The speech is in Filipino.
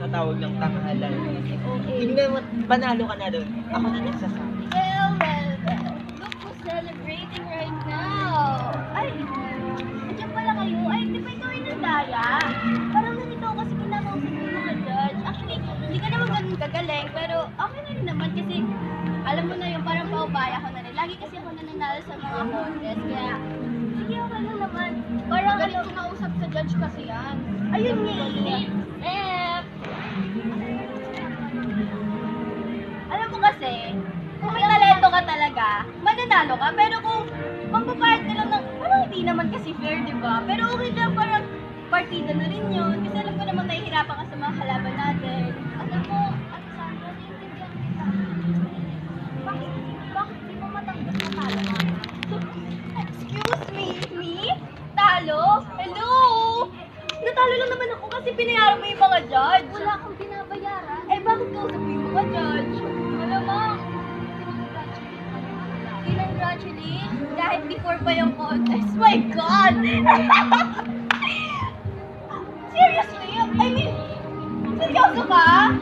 sa tawag ng tanghalan. Tingnan mo, panalo ka na doon. Ako na nagsasabi. Well, look who's celebrating right now. Ay, nandiyan pala kayo. Ay, di ba ikaw yung nandaya? Parang nandito ako kasi kinakausap ng mga judge. Actually, hindi ka naman ganun kagaling, pero okay na rin naman kasi alam mo na yung parang paubaya ko na rin. Lagi kasi ako nananalo sa mga contest, kaya sige, okay lang naman. Parang galing kumausap sa judge kasi yan. Ayun nga eh. Alam mo kasi, kung may talento ka talaga, mananalo ka. Pero kung magpapart ka lang ng, parang hindi naman kasi fair, di ba? Pero okay lang, parang partida na rin yun. Kasi alam ko naman nahihirapan ka sa mga kalaban natin. Alam mo, Alexandra, naiintindihan kita. Bakit di mo matanggap na talo ka? Excuse me? Me? Talo? Hello? Natalo lang naman ako kasi pinayaran mo yung mga judge. Wala akong binabayaran. Eh, bakit kausap mo yung mga judge? Malamang. Congratulate? Dahil before pa yung contest. My God! Seriously? I mean, seryoso ka?